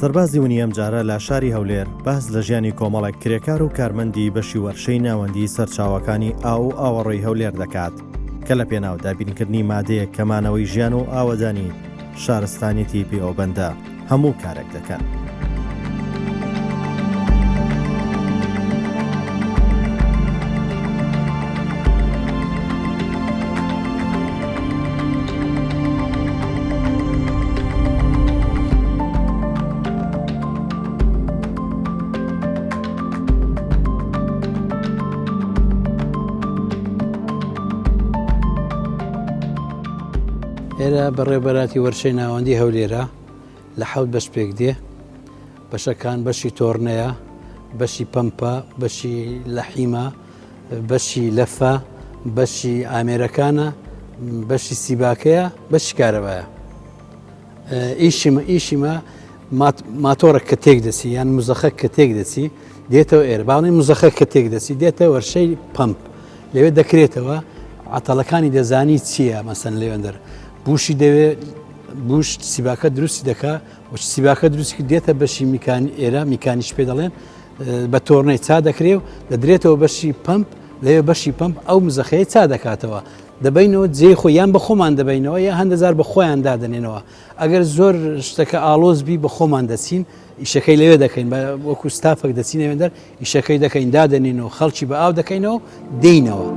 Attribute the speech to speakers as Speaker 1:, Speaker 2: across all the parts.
Speaker 1: سەربازی ونی ئەم جارە لە شاری هەولێر بەس لە ژیانی کۆمەڵێک کرێکار و کارمەندی بەشی وەرشەی ناوەندی سەرچاوەکانی ئاو و ئاوەڕۆی هەولێر دەکات کە لە پێناو دابینکردنی مادەیەک کەمانەوەی ژیان و ئاوەدانی شارستانیەتی پیاوبەندە هەموو کارێک دەکەن.
Speaker 2: ئێرە بەڕێبەراتی وەرشەی ناوەندی هەولێرە لە حەوت بەش پێک دێ بەشەکان بەشی تۆڕنەیە، بەشی پەمپە، بەشی لەحیمە، بەشی لەفە، بەشی ئامێرەکانە، بەشی سیباکەیە، بەشی کارەبایە. ئیشیمە ماتۆڕێک کە تێک دەچی یان مزەخەک کە تێک دەچی دێتەوە ئێرە باڵی مزەخەک کە تێک دەچی دێتە وەرشەی پەمپ لەوێ دەکرێتەوە عەتەڵەکانی دەزانی چییە مەسەن لەوێندەر بوشی دەوێت بوش سیباکە دروستی دەکا و سیباکە دروستی دێتە بەشی ئێرە میکانیش پێ دەڵێن بە تۆڕنەی چا دەکرێ و دەدرێتەوە بەشی پەمپ لەوێ بەشی پەمپ ئەو مزەخەیە چا دەکاتەوە دەبینەوە جێی خۆ یان بە خۆمان دەبینەوە یا هەندەزار بە خۆیان دادنێنەوە ئەگەر زۆر شتەکە ئالۆزبی بە خۆمان دەچین ئیشەکەی لەوێ دەکەین وەکو ستافێک دەچینەوێندەر ئیشەکەی دەکەین دادنێنەوە خەڵکی بە ئاو دەکەینەوە دێینەوە.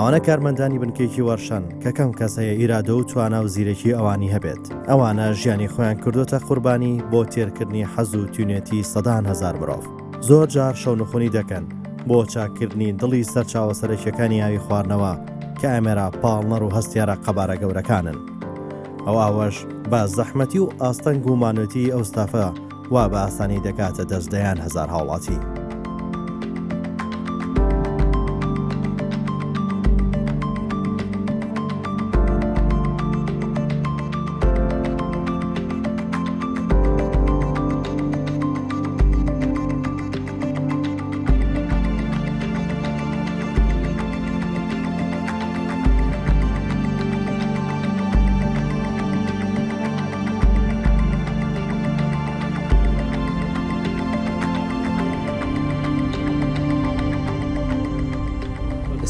Speaker 1: ئەوانە کارمەندانی بنکەیەکی وەرشەن کە کەم کەس هەیە ئیرادە و توانە و زیرەکی ئەوانی هەبێت. ئەوانە ژیانی خۆیان کردوتە قوربانی بۆ تێرکردنی حەز و توێنێتی سەدان هەزار مرۆڤ. زۆر جار شەونخۆنی دەکەن بۆ چاکردنی دڵی سەرچاوە سەرەکیەکانی ئاوی خواردنەوە کە ئەمێرا پاڵنەر و هەستیارە قەبارە گەورەکانن. ئەو ئاوەش بە زەحمەتی و ئاستەنگ و مانوێتی ئەو ستافە وا بە ئاسانی دەکاتە دەستدەیان هەزار هاوڵاتی.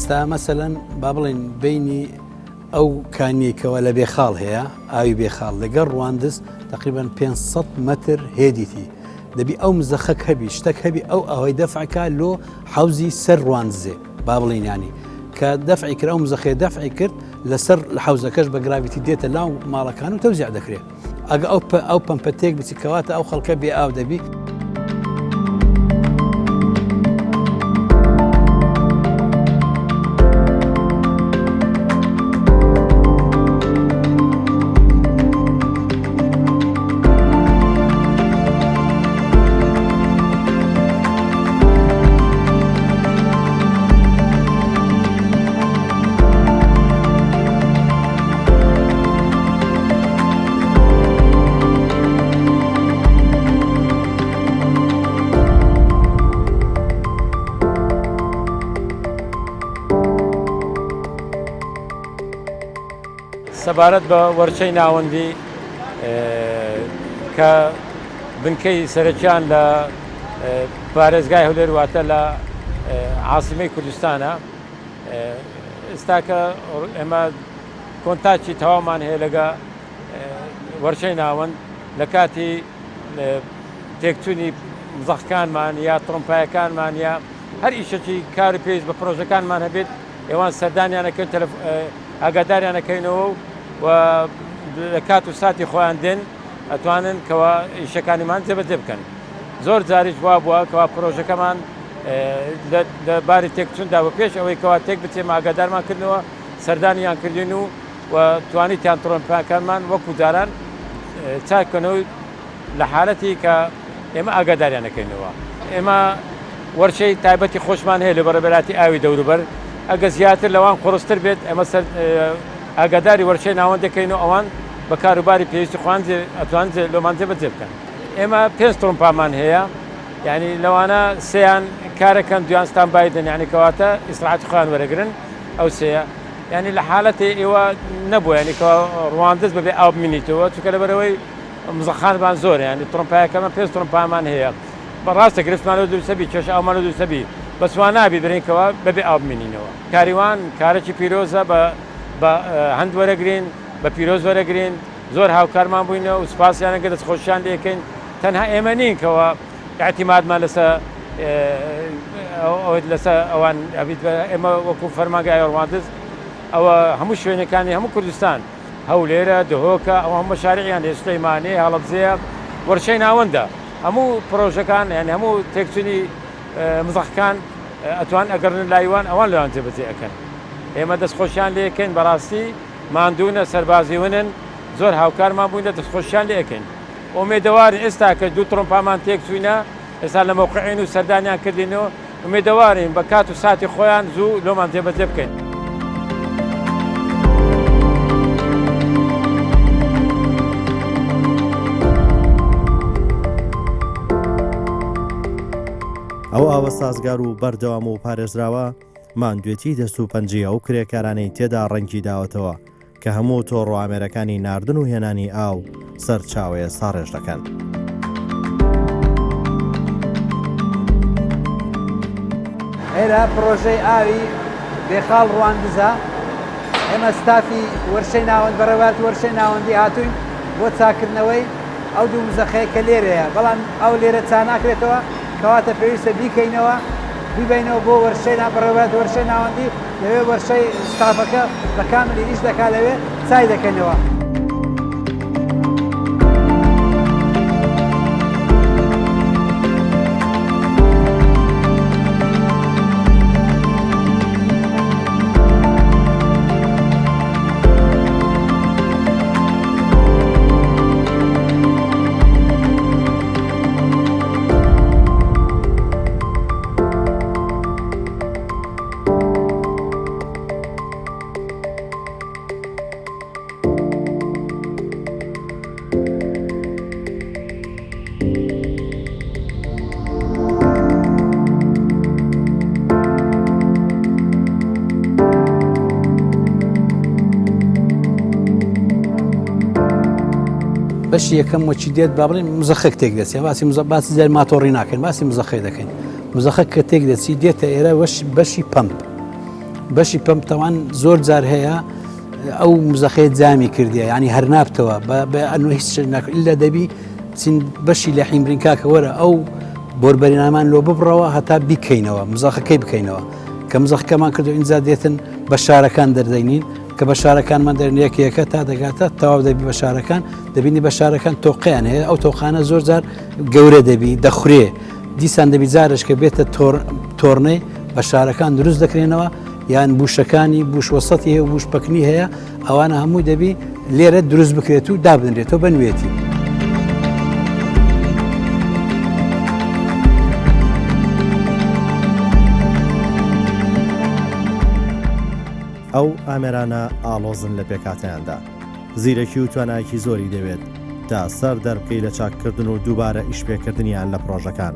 Speaker 2: ئێستا مەسەلەن با بڵێن بینی ئەو کانیەکەوە لە بێخاڵ هەیە ئاوی بێخاڵ لەگەڵ ڕواندز تقریبان 500 متر هێدیتی دەبی ئەو مزەخەک هەبی شتێک هەبی ئەو ئەوەی دەفعکە لۆ حەوزی سەر ڕواندزێ با بڵێن ینی کە دەفعی کرد ئەو مزەخەیە دەفعی کرد لەسەر لە حەوزەکەش بە گراڤیتی دێتە لاو ماڵەکان و تەوزیع دەکرێت ئەگە ئەو پەمپە تێک بچی کەواتە ئەو خەڵکە بێ ئاو دەبی.
Speaker 3: سەبارەت بە وەرشەی ناوەندی کە بنکەی سەرەکیان لە پارێزگای هەولێر واتە لە عاسیمەی کوردستانە ئێستا کە ئێمە کۆنتاکی تەواومان هەیە لەگە وەرشەی ناوەند لە کاتی تێکچوونی مزەخەکانمان یا تڕۆمپایەکانمان یا هەر ئیشەکی کاری پێویست بە پرۆژەکانمان هەبێت ئێوان سەردانیانەکەن ئاگاداریانەکەینەوە و لە کات و ساتی خۆیان دێن ئەتوانن کەوا ئیشەکانیمان جێبەجێ بکەن. زۆر جاریش وا بووە کەوا پرۆژەکەمان لە باری تێکچووندا بە پێش ئەوەی کەوا تێک بچێمە ئاگادارمان کردنەوە سەردانیان کردین و توانیتیان تڕۆمپایەکانمان وەکو جاران چاکەنەوە لە حالەتی کە ئێمە ئاگاداریانەکەینەوە. ئێمە وەرشەی تایبەتی خۆشمان هەیە لە بەڕێبەراتی ئاوی دەوروبەر ئەگە زیاتر لەوان قڕستر بێت ئەمە ئاگاداری وەرشەی ناوەند دەکەین و ئەوان بە کاروباری پێویستی خوان ئەتوان لۆمان جێبەجێ بکەن. ئێمە 5 تڕۆمپامان هەیە يعني لەوانە سێیان کارەکەن دویانستان بایدن یعنی کەواتە ئیسراحەتی خۆیان وەرەگرن ئەو سێیە یعنی لە حالەتی ئێوە نەبووە یعنی کە ڕواندز بەبێ ئاو بمینیتەوە چونکە لەبەرەوەی مزەخانمان زۆر ینی تڕۆمپایەکەمە پێست تڕۆمپامان هەیە بەڕاستە گرفتمانەوە دووسەبی کێش ئاومانە دووسەبی بەسوان نابی برینکەوە بەبێ ئاو بمینینەوە کاریوان کارێکی پیرۆزە بە هەند وەرەگرین بە پیرۆز وەرەگرین زۆر هاوکارمان بووینەوە و سوپاسیانەگە دەستخۆشیان لێکەین تەنها ئێمە نین کەەوە اعتیمادمان لەسەر ئەوان ئێمە وەکو فەرمانگای ڕواندز ئەوە هەموو شوێنەکانی هەموو کوردستان هەولێرە دهۆکە ئەو هەموو شارعیان لێ سلەیمانێ هەڵەبجەیە وەرشەی ناوەندە هەموو پرۆژەکان یعنی هەموو تێکچوونی مزەخەکان ئەتوان ئەگەڕن لایوان ئەوان لەوان جێبەجێ ئەەکەن ئێمە دەستخۆشیان لێکەین بەڕاستی ماندوونە سەربازیونن زۆر هاوکارمان بووینە دەستخۆشیان لێکەین ئۆمێدەوارین ئێستا کە دوو تڕۆمپامان تێکچووینە ئێستا لە مەوقعین و سەردانیان کردینەوە ئومێدەوارین بە کات و ساتی خۆیان زوو لۆمان جێبەجێ بکەین.
Speaker 1: ئەو ئاوە سازگار و بەردەوام و پارێزراوە ماندوێتی دەست و پەنجە و کرێکارانەی تێدا ڕەنگی داوەتەوە کە هەموو تۆڕ و ئامێرەکانی ناردن و هێنانی ئاو سەرچاوەیە ساڕێژ دەکەن.
Speaker 4: ئێرە پرۆژەی ئاوی بێخاڵ ڕواندزە ئێمە ستافی وەرشەی ناوەند بەڕێوات وەرشەی ناوەندی هاتووین بۆ چاکردنەوەی ئەو دوو مزەخەیە کە لێرەیە بەڵام ئەو لێرە چا ناکرێتەوە کەواتە پێویستە بیکەینەوە بیبینەوە بۆ وەرشەی بەڕێوات وەرشەی ناوەندی لەوێ وەرشەی ستافەکە بە کاملی ئیش دەکات لەوێ چای دەکەنەوە. بەشی یەکەم وەچی دێت با بڵێن مزەخەک تێک دەچێت باسی زای ماتۆڕی ناکەین باسی مزەخەی دەکەین مزەخەک کە تێک دەچی دێتە ئێرە بەشی پەمپ تەوان زۆر جار هەیە ئەو مزەخەیە جامی کردیە ینی هەر نابتەوە بە ئەنوە هیچ ناکە ئللا دەبی چین بەشی لە حیمبرین کاکە وەرە ئەو بۆربەرینامان لۆ ببڕەوە هەتا بیکەینەوە مزەخەکەی بکەینەوە کە مزەخەکەمان کردو ئینجا دێتن بە شارەکان دەردەینین کە بە شارەکانمان دەرنیەکەیەکە تا دەگاتە تەواو دەبی بە شارەکان دەبینی بە شارەکان تۆقییان هەیە ئەو تۆقانە زۆر جار گەورە دەبی دەخورێ دیسان دەبی جارش کە بێتە تۆڕنەی بە شارەکان دروست دەکرێنەوە یان بوشەکانی بوشوەسەتی هەیە و بوش پەکنی هەیە ئەوانە هەمووی دەبی لێرە دروست بکرێت و دابنرێتەوە بنوێتی.
Speaker 1: ئەو ئامێرانە ئاڵۆزن لە پێکاتیاندا زیرەکی و توانایکی زۆری دەوێت تا سەر دەربکەی لە چاککردن و دووبارە ئیشپێکردنیان لە پرۆژەکان.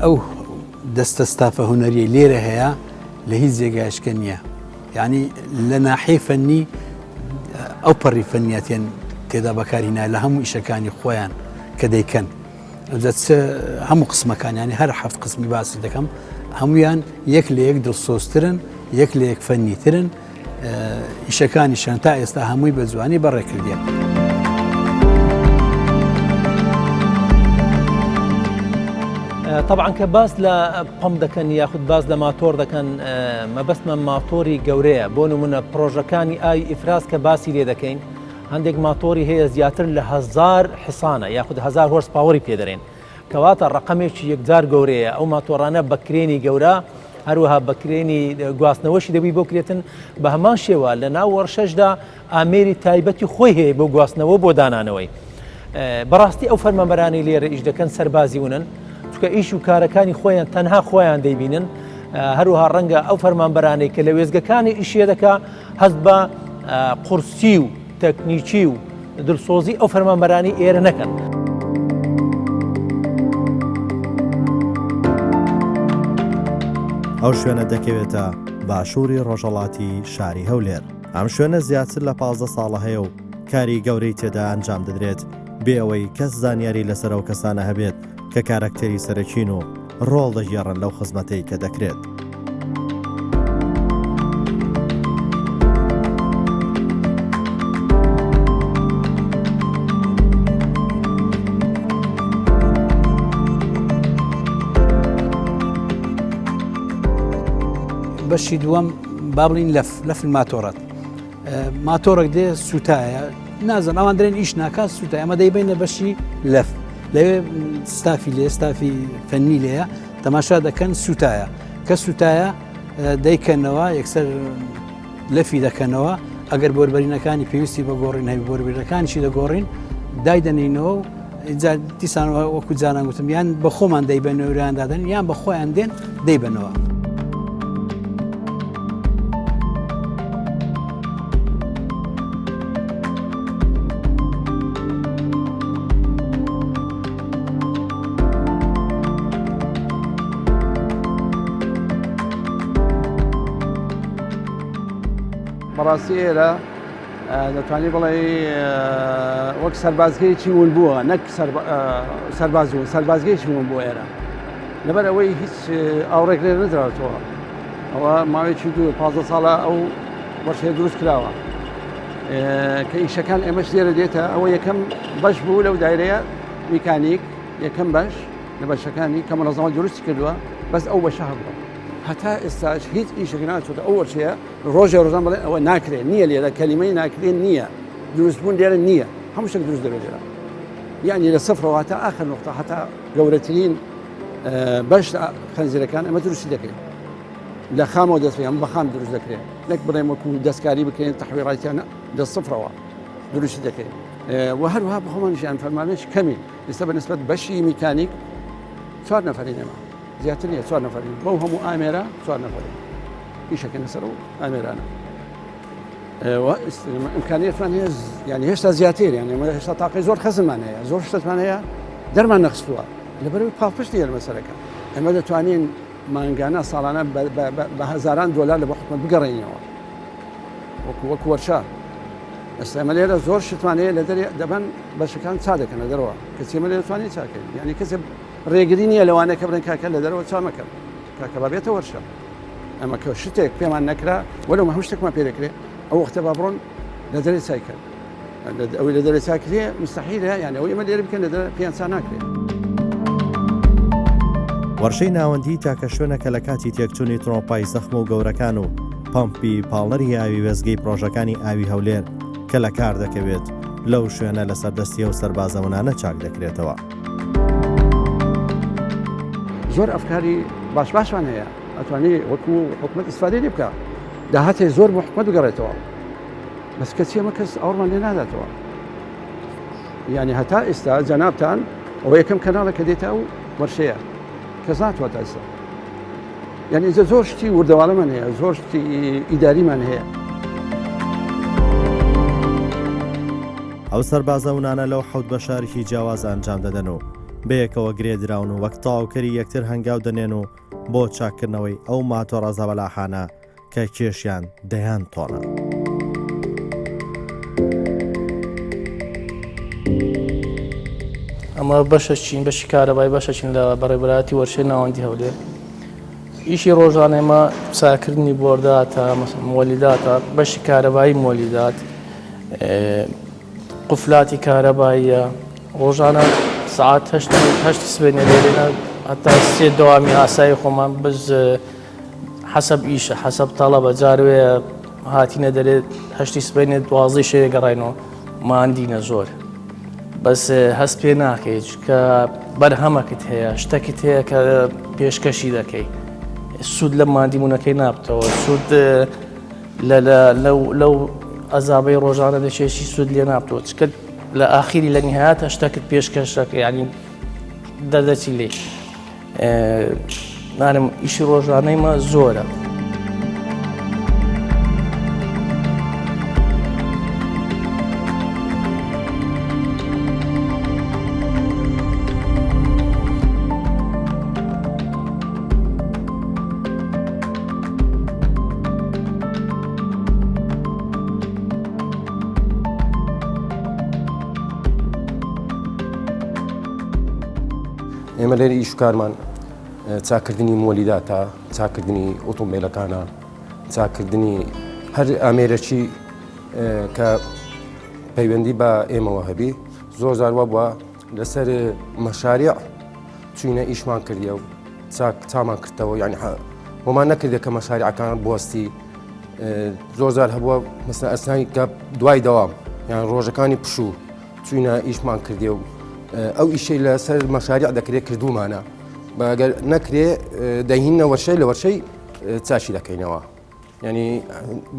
Speaker 2: ئەو دەستە ستافە هونەریە لێرە هەیە لە هیچ جێگایشکە نییە یعنی لە ناحەی فەنی ئەو پەڕی فەنیاتیان تێدا بەکارهێنا لە هەموو ئیشەکانی خۆیان کە دەیکەن هەموو قسمەکانیانی هەر حەفت قسمی باسی دەکەم هەمویان یەک لە یەک دڵسۆزترن یەک لە یەک فەنیترن ئیشەکانیشان تا ئێستا هەمووی بە جوانی بەڕێکردیان.
Speaker 5: طبعا کە باس لە پەم دەکەن یاخود باز لە ماتۆر دەکەن مەبەستمە ماتۆری گەورەیە بۆ نمونە پرۆژەکانی ئای ئیفراز کە باسی لێ دەکەین هەندێک ماتۆری هەیە زیاتر لە 1000 حسانە یاخود 1000 هۆرس پاوەری پێدەرێن کەواتە ڕقمێکی یەکجار گەورەیە ئەو ماتۆرانە بەکرێنی گەورە هەروەها بەکرێنی گواستنەوەشی دەبی بۆ کرێتن بە هەمان شێوە لە ناو وەرشەشدا ئامێری تایبەتی خۆی هەیە بۆ گواستنەوە بۆ دانانەوەی بەڕاستی ئەو فەرمانبەرانی لێرە ئیش دەکەن سەربازی ونن چکە ئیش و کارەکانی خۆیان تەنها خۆیان دەیبینن هەروها ڕەنگە ئەو فەرمانبەرانەی کە لە وێزگەکانی ئیشێ دەکا هەست بە قورسی و تەکنیکی و دڵسۆزی ئەو فەرمانبەرانی ئێرە نەکەن.
Speaker 1: ئەو شوێنە دەکەوێتە باشووری ڕۆژهەڵاتی شاری هەولێر. ئەم شوێنە زیاتر لە 15 ساڵە هەیە و کاری گەورەی تێدا ئەنجام دەدرێت بێ ئەوەی کەس زانیاری لەسەر ئەو کەسانە هەبێت کە کارکتەری سەرەکین و ڕۆڵ دەژێڕن لەو خزمەتەی کە دەکرێت.
Speaker 2: بەشی دووەم با بڵین لەف ماتۆڕەت ماتۆڕێک دێ سوتایە نازان ئەوان درێن ئیش ناکات سوتای ئەمە دەیبینە بەشی لەف لەوێ ستافی لێ ستافی فەنی لێیە تەماشا دەکەن سوتایە کە سوتایە دەیکەنەوە یەکسەر لەفی دەکەنەوە ئەگەر بۆربەرینەکانی پێویستی بە گۆڕین هەبی بۆربەرینەکانیشی دەگۆڕین دایدەنینەوە و دیسان وەکو جانان گوتم یان بە خۆمان دەیبەنەوەیان دادەن یان بە خۆیان دێن دەیبنەوە.
Speaker 6: بەڕاستی ئێرە دەتوانانی بڵێ وەک سەربازگەیەکی ون بووە نەک سەرباز و سەربازگەیەکی ون بووە ئێرە لەبەر ئەوەی هیچ ئاوڕێک لێ نەدراوەتەوە ئەوە ماوەیەکی 15 ساڵە ئەو بەشێ دروست کراوە کە ئیشەکان ئێمەش لێرە دێتە ئەوە یەکەم بەش بوو لەو دایرەیە میکانیک یەکەم بەش لە بەشەکانی کە مەنەزەما دروستی کردووە بەس ئەو بەشە هەبووە هەتا ئێستاش هیچ ئیشێک ناچێتە ئەو وەرچەیە ڕۆژێ ڕۆژان بڵێن ئەوە ناکرێت نییە لێرە کەلیمەی ناکرێت نییە دروستبوون لێرە نییە هەموو شتێک دروست دەبێت لێرە یعنی لە سەفرەوە تا ئاخر نقطە هەتا گەورەترین بەش خەنزیرەکان ئەمە دروستی دەکرێت لە خامەوە دەستیان بە خام دروست دەکرێت نەک بڵێم وەکو دەستکاری بکەین تەحویڵاتیان لە سەفرەوە دروستی دەکرێت و هەروەها بە خۆمانیشیان فەرمانش کەمی ئێستا بەنسبەت بەشی میکانیک 4 نەفەری نەما زیاتر نییە 4 نەفەری بەو هەموو ئامێرە 4 نەفەری ئیشەکە لەسەر و ئامێرانە ئیمکانیەتمان هەیە یعنی هێشتا زیاتر یعنی ئێمە هێشتا تاقی زۆر خەزممان هەیە زۆر شتمان هەیە دەرمان نەخستووە لەبەرەوەی پاڵپشتی هەرمەسەرەکە ئێمە دەتوانین مانگانە ساڵانە بە هەزاران دۆلار لە بۆ حکومەت بگەڕێنەوە وەکو وەرشە ئێستا ئێمە لێرە زۆر شتمان هەیە لە دەرێ دەبەن بەشەکان چا دەکەنە دەرەوە کەچی ئێمە لێ دەتوانین چاکەین یعنی کەسێ ڕێگری نییە لەوانە کە بڵێن کاکە لە دەرەوە چا مەکەن کاکە بابێتە وەرشە ئەمە کە شتێک پێمان نەکرا وەلو هەموو شتێکمان پێ دەکرێت ئەو وەختە با بڕۆن لە دەرێ چایکەن ئەوەی لە دەرێ چاکرێ مستەحیلە یعنی ئەوەی ئێمە لێرە بکەن لە دەرە پێیان چا ناکرێت.
Speaker 1: وەرشەی ناوەندی تاکە شوێنەکە لە کاتی تێکچوونی ترۆمپای زەخم و گەورەکان و پەمپی پاڵنەری ئاوی وێزگەی پرۆژەکانی ئاوی هەولێر کە لە کار دەکەوێت لەو شوێنە لە سەردەستیە و سەربازەوەنانە چاک دەکرێتەوە.
Speaker 6: زۆر ئەفکاری باشمان هەیە ئەتوانێت وەکو حکومەت ئیسفادەی لێ بکە داهاتێ زۆر بۆ حکومەت بگەڕێتەوە بەس کەچی ئەمە کەس ئەوڕمان لێ ناداتەوە یعنی هەتا ئێستا جەنابتان ئەوە یەکەم کەناڵە کە دێتە ئەو وەرشەیە کەس ناتوانێت ئێستا یعنی زۆر شتی وردەواڵەمان هەیە زۆر شتی ئیداریمان هەیە.
Speaker 1: ئەو سەربازەونانە لەو حەوت بە شارێکی جیاواز ئەنجام دەدەن و بەیەکەوە گرێدراون و وەک تاوکەری یەکتر هەنگاو دەنێن و بۆ چاکردنەوەی ئەو ماتۆڕە زەبەلاحانە کە کێشیان دەیان تۆڕە.
Speaker 7: ئەمە بەشەچین بەشی کارەبای بەشەچین لە بەڕێوەبەرایەتی وەرشەی ناوەندی هەولێر ئیشی ڕۆژانە ئێمە چاکردنی بۆرداتە مۆلیداتە بەشی کارەبایی مۆلیدات قوفلاتی کارەباییە ڕۆژانە سعات 8 سبێنێ لێرێنە هەتا سێ دەوامی ئاسایی خۆمان بز حەسەب ئیشە حەسەب تەڵەبە جاروێ هاتینە دەرێت 8 سبێنێ 12 شەیە گەڕاینەوە ماندینە زۆر بەس هەست پێ ناکەیت کە بەرهەمەکت هەیە شتێکت هەیە کە پێشکەشی دەکەی سوود لە مادیمونەکەی نابتەوە سوود لەو ئەزابەی ڕۆژانە دەچێشی سوود لێ نابتەوە چکە لە ئاخیری لە نهایەتە شتێکت پێشکەش دەکەی ینی دەردەچی لێ نانم ئیشی ڕۆژانەیمە زۆرە.
Speaker 8: ئێمە لێرە ئیشکارمان چاکردنی مۆلیداتە، چاکردنی ئۆتۆمبیلەکانە، چاکردنی هەر ئامێرەکی کە پەیوەندی بە ئێمەوە هەبی زۆر زاروا بووە لەسەر مەشاریع چوینە ئیشمان کردیە و چامان کردەوە، یعنی وەمان نەکردێت کە مەشاریعەکان بوەستی زۆر زار هەبووە مەسەلا ئەسنانی کە دوای دەوام یان ڕۆژەکانی پشوو چوینە ئیشمان کردێ و ئەو ئیشەی لەسەر مەشاریع دەکرێت کردومانە بەگەر نەکرێ دەهینە وەرشەی لە وەرشەی چاشی دەکەینەوە، ینی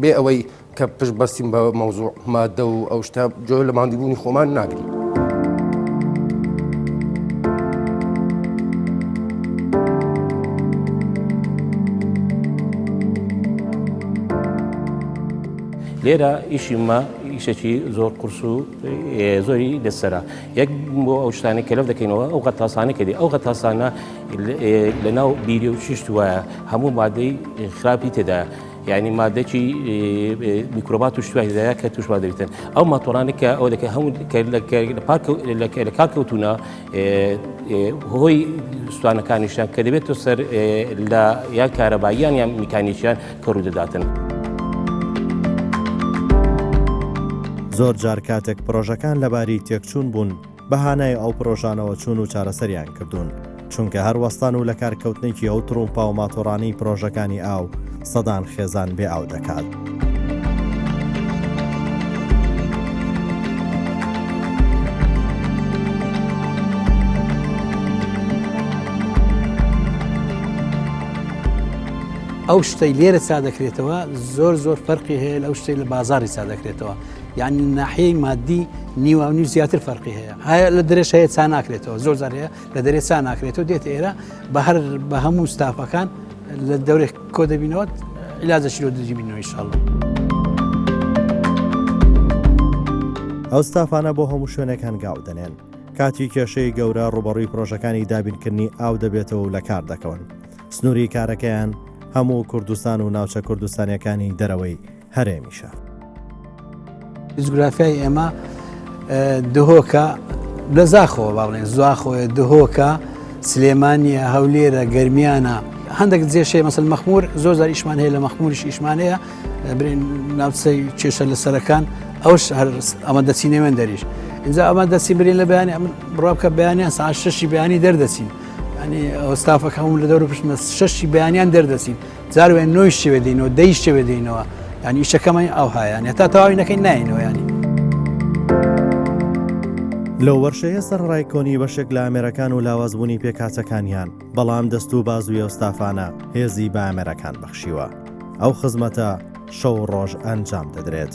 Speaker 8: بێ ئەوەی کە پشت بەستیم بە مەوزوع مادە و ئەو شتە جۆ لە ماندیبوونی خۆمان ناگری.
Speaker 9: لێرە ئیشیمە ئیشێکی زۆر قورس و زۆری لەسەرە یەک بۆ ئەو شتانی کە لەو دەکەینەوە ئەو غەتاسانە کردی ئەو غەتاسانە لە ناو بیری و چشت وایە هەموو مادەی خراپی تێدایە، یعنی مادەی میکرۆبات و شتوایدایە کە توش دەبێتن ئەو ماتۆرانی کە ئەو دەکە هەموو لە کارکەوتونە هۆی سوانەکانیشان کە دەبێتەوە سەر لە یان کارەباییان یان میکانیکیان کە ڕوودەداتن.
Speaker 1: زۆر جار کاتێک پرۆژەکان لەباری تێکچوون بوون بەهانای ئەو پرۆژانەوە چوون و چارەسەریان کردوون، چونکە هەر وەستان و لە کارکەوتنێکی ئەو تڕومپا و ماتۆڕانی پرۆژەکانی ئاو سەدان خێزان بێ ئاو دەکات.
Speaker 2: ئەو شتەی لێرە چا دەکرێتەوە زۆر زۆر فەرقی هەیە لەو شتەی لە بازاری چا دەکرێتەوە، یعنی ناحەیەی مادی نیوە زیاتر فەرقی هەیە، هەیە لە درێژ هەیە چا ناکرێتەوە، زۆر زار هەیە لە دەرێ چا ناکرێتەوە دێتە ئێرە بە هەموو ستافەکان لە دەورێک کۆ دەبینەوە عیلاجەشی لۆ دەجیبینەوە ئینشاءڵڵا.
Speaker 1: ئەو ستافانە بۆ هەموو شوێنەکان گاو دەنێن، کاتی کێشەی گەورە ڕوبەڕووی پرۆژەکانی دابینکردنی ئاو دەبێتەوە و لە کار دەکەون. سنووری کارەکەیان هەموو کوردستان و ناوچە کوردستانیەکانی دەرەوەی هەرێمیشە.
Speaker 2: جوگرافیای ئێمە دهۆکە لە زاخەوە باڵێن زواخۆیە دهۆکە سلێمانیە هەولێرە گەرمیانە هەندێک جێشەیە مەسەل مەخمور زۆر زار ئیشمان هەیە لە مەخموریش ئیشمانەیە برین ناوچەی کێشە لە سەرەکان ئەوش ئەمە دەچینەوێن دەریش اینجا ئەمە دەچین برین لە بەیانی بڕابکە بەیانیان ساعت 6 بەیانی دەردەچین، ینی ئەوستافەکە هەموو لە دەور پشتمە 6 بەیانیان دەردەچین جاروێن 9 شەوێ دێنەوە 10 شەوێ دێنەوە، ینی ئیشەکەمە ئەو هایە تا تەواوی نەکەین ناینەوە ینی.
Speaker 1: لەو وەرشەیە سەرڕای کۆنی بەشێک لە ئامێرەکان و لاوازبوونی پێکاتەکانیان بەڵام دەست و بازووی ئەوستافانە هێزی بە ئامێرەکان بەخشیوە. ئەو خزمەتە شەو ڕۆژ ئەنجام دەدرێت.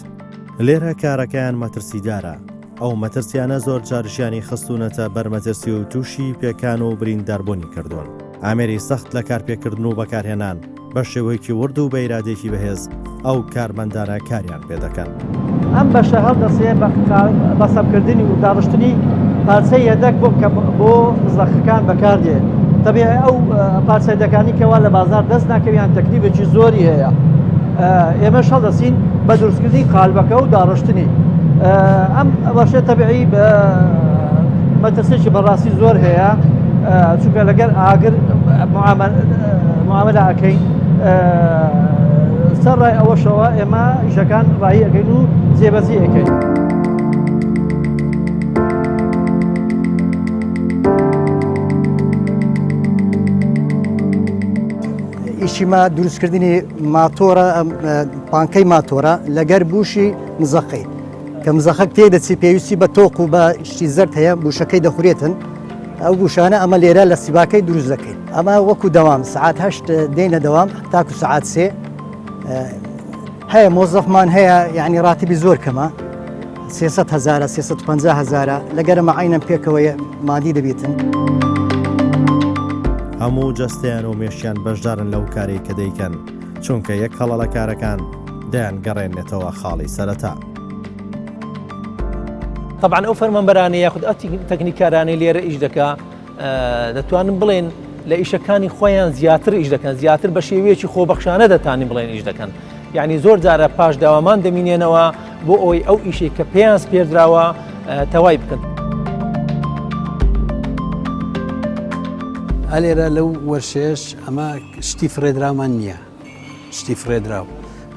Speaker 1: لێرە کارەکەیان مەترسیدارە، ئەو مەترسیانە زۆر جارشیانی خستونەتە بەرمەترسی و تووشی پێکان و برینداربوونی کردوون. ئامێری سەخت لە کارپێکردن و بەکارهێنان بە شێوەیەکی ورد و بە ئیرادێکی بەهێز ئەو کارمەندانە کاریان پێ دەکەن.
Speaker 10: ئەم بەشە هەڵدەسێ بە سەبکردنی و داڕشتنی پارچەی یەدەک بۆ مزەخەکان بەکاردێ. تەبیعی ئەو پارچەیدەکانی کەوا لە بازار دەست ناکەویان تەکلیفێکی زۆری هەیە. ئێمەش هەڵدەسین بە دروستکردنی قالبەکە و داڕشتنی. ئەم بەشە تەبیعی مەترسێکی بەڕاستی زۆر هەیە، چونکە لەگەر ئاگر معاملە ئەەکەین سەرڕای ئەوەشەوە ئێمە ئیشەکان ڕایی ئەەکەین و جێبەجێ ئەەکەین.
Speaker 11: ئیشیمە دروستکردنی ماتۆرە پانکەی ماتۆرە لەگەر بوشی مزەقی کە مزەخەک تێدەچی پێویستی بە تۆق و بە شتی زەرد هەیە بوشەکەی دەخورێتن ئەو بوشانە ئەمە لێرە لە سیباکەی دروست دەکەین. ئەمە وەکو دەوام سعات 8 دێنە دەوام تاکو سعات 3 هەیە مۆزەفمان هەیە یعنی ڕاتبی زۆر کەمە 300,000 350,000 لەگەرەمە عینەن پێکەوەی مادی دەبێتن.
Speaker 1: هەموو جەستیان و مێشیان بەشدارن لەو کارەی کە دەیکەن چونکە یەک هەڵە لە کارەکان دەیان گەڕێنێتەوە خاڵی سەرەتا.
Speaker 5: طبعا ئەو فەرمانبەرانەی یاخود ئەو تەکنیکارانەی لێرە ئیش دەکا دەتوانن بڵێن لە ئیشەکانی خۆیان زیاتر ئیش دەکەن، زیاتر بە شێوەیەکی خۆبەخشانە دەتوانین بڵێن ئیش دەکەن. یعنی زۆر جارە پاش داوامان دەمینێنەوە بۆ ئەوی ئەو ئیشەی کە پێیان سپێردراوە تەوای بکەن.
Speaker 2: ئەلێرە لەو وەرشێش ئەمە شتی فرێدرامان نییە، شتی فرێدراو.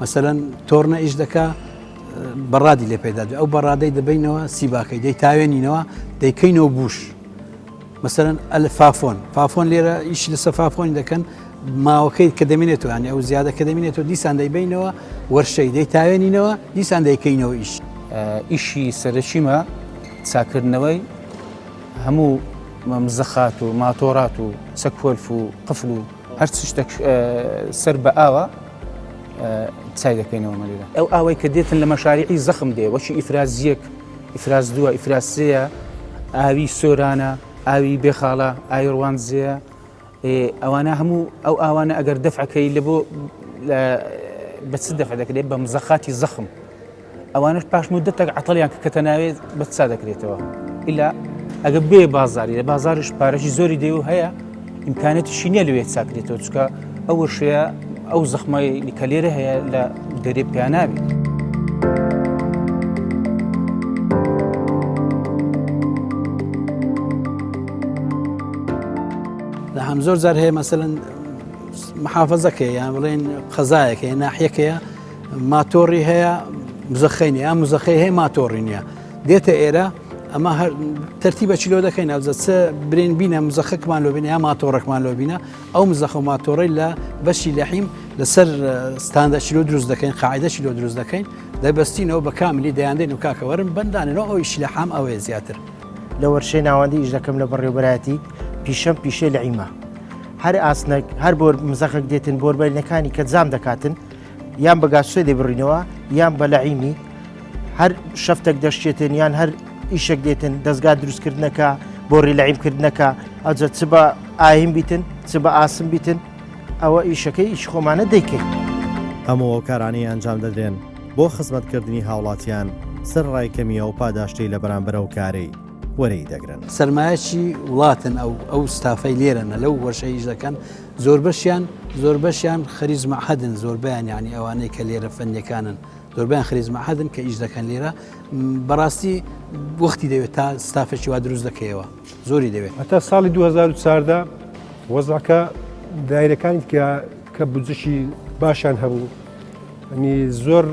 Speaker 2: مەسەرەن تۆرنە ئیش دەکا بەڕادی لێ پێدادێت، ئەو بەڕادەی دەبینەوە سیباکەی دەی تاوێنینەوە دەیکەینەوە بوش. مەسەرەن ئەل فافۆن لێرە ئیش لەسەر فافۆنی دەکەن ماوەکەی کە دەمێنێتەوە یانی ئەو زیادە کە دەمێنێتەوە دیسان دەیبینەوە وەرشەی دەی تاوێنینەوە دیسان دەیکەینەوە ئیش.
Speaker 12: ئیشی سەرچیمە چاکردنەوەی هەموو مزەخات و ماتۆرات و سەکۆلف و قفل و هەر شتێک سەر بە ئاوە چای دەکەینەوە مەلیرە. ئەو ئاوەی کە دێتن لە مەشاریعی زەخم دێ وەشی ئیفرازیەک، ئیفراز دووە، ئیفراسەیە، ئاوی سۆرانە، ئاوی بێخاڵە، ئاوی ڕوانزیە، ئەوانە هەموو ئەو ئاوانە ئەگەر دەفعەکەی لە بۆ بە چ دەفع دەکرێت بە مزەخاتی زەخم. ئەوانش پاش مدەتێک عەتەڵیان کە ناوێت بە چا دەکرێتەوە. ئیلا ئەگە بێ بازاری لە بازارش پارەشی زۆری دێ و هەیە ئیمکانێتیشی نییە لەوێت چاکرێتەوە چکە ئەو وەشەیە ئەو زەخمای کە لێرە هەیە لە دەرێ پێیان نابێت.
Speaker 2: لە هەم زۆر جار هەیە مەسەلەن محافەزەکەی یان بڵێن قەزایەکە ناحیەکەیە ماتۆڕی هەیە مزەخەینی ئەم مزەخەی هەیە ماتۆڕی نییە دێتە ئێرە ئەمە هەر تەرتیبە چیلۆ دەکەین ئەوزە چ برێن بینە مزەخەکمان لۆ بینە یا ماتۆڕێکمان لۆ بینە ئەو مزەخە و ماتۆڕی لە بەشی لەحیم لەسەر ستاندە چیلۆ دروست دەکەین قاعدە چیلۆ دروست دەکەین دەبەستینەوە بە کاملی دەیاندێن و کاکەوەرن بەندانەوە ئەو ئیش لە حام ئەوەیە زیاتر.
Speaker 13: لە وەرشەی ناوەندی ئیش دەکەم لە بەڕێوەبەرایەتی پیشەم پیشەی لە عیمە هەر ئاسنەک هەر بۆ مزەخەک دێتن بۆربەرینەکانی کە جام دەکاتن یان بە گاسوێ دەبڕینەوە یان بە لەعیمی هەر شەفتێک دەشتێتن یان هەر ئیشێک دێتن دەستگا دروستکردنەکە بۆ ڕێلەعیمکردنەکە ئەوجە چ بە ئاهیم بیتن چ بە ئاسم بیتن ئەوە ئیشەکەی ئیش خۆمانە دەیکەین.
Speaker 1: هەموو ئەو کارانەی ئەنجام دەدرێن بۆ خزمەتکردنی هاوڵاتیان سەر ڕایکەمیە و پاداشتی لە بەرامبەر ئەو کارەی وەرەی دەگرن.
Speaker 2: سەرمایەکی وڵاتن ئەو ستافەی لێرەنە لەو وەرشەیش دەکەن زۆر بەشیان خەریز مەعهەدن زۆربیان یعنی ئەوانەی کە لێرە فەنیەکانن زۆربیان خەریز مەعهەدن کە ئیش دەکەن لێرە بەڕاستی وەختی دەوێت تا ستافێکی وا دروست دەکەیەوە زۆری دەوێت.
Speaker 14: هەتا ساڵی 2014 وەزعەکە دایرەکانی کە بودجەشی باشیان هەبوو ئەنی زۆر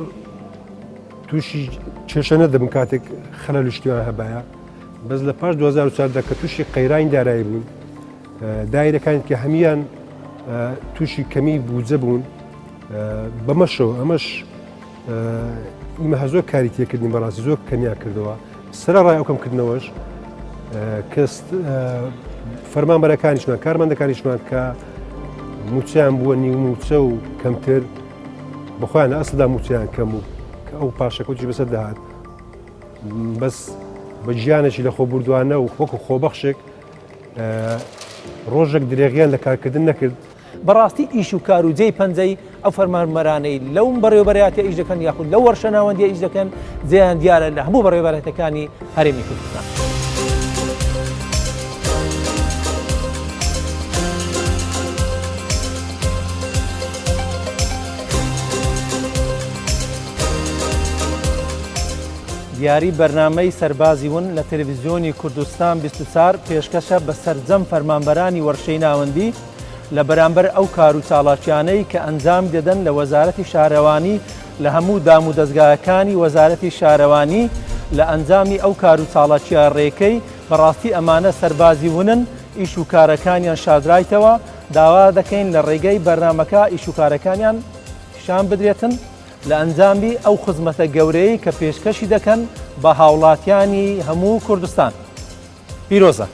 Speaker 14: تووشی کێشە نەدەبن کاتێک خەلەل شتیوان هەبایە بەس لە پاش 2014 کە تووشی قەیرانی دارایی بوون دایرەکانی کە هەمیان تووشی کەمی بودجە بوون بەمەشەوە ئەمەش ئیمە زۆر کاری تێکردنی بەڕاستی زۆر کەمیا کردەوە سەرڕای ئەو کەمکردنەوەش کە فەرمانبەرەکانیشمان کارمەندەکانیشمان کە موچیان بووە نیو موچە و کەمتر بەخۆیان ئەسڵدا موچیان کەم و کە ئەو پاشەکەوتی بەسەر دەهات بەس بە ژیانێکی لە خۆبوردوانە و وەکو خۆبەخشێک ڕۆژێک درێغیان لە کارکردن نەکرد.
Speaker 5: بەڕاستی ئیش و کار و جێی پەنجەی ئەو فەرمانبەرانەی لەو بەڕێوەبەرایەتی ئیش دەکەن یاخود لەو وەرشە ناوەندی ئیش دەکەن جێیان دیارە لە هەموو بەڕێوەبەرایەتەکانی هەرێمی کوردستان. دیاری بەرنامەی سەربازی ون لە تەلەڤیزیۆنی کوردستان 24 پێشکەشە بە سەرجەم فەرمانبەرانی وەرشەی ناوەندی لە بەرامبەر ئەو کار و چاڵاکیانەی کە ئەنجام دەدەن لە وەزارەتی شارەوانی لە هەموو دام و دەستگاکانی وەزارەتی شارەوانی لە ئەنجامی ئەو کار و چاڵاکیان ڕێکەی بەڕاستی ئەمانە سەربازی ونن ئیش و کارەکانیان شادرایتەوە داوا دەکەین لە ڕێگەی بەرنامەکە ئیش و کارەکانیان شان بدرێتن لە ئەنجامی ئەو خزمەتە گەورەی کە پێشکەشی دەکەن بە هاوڵاتیانی هەموو کوردستان. پیرۆزە.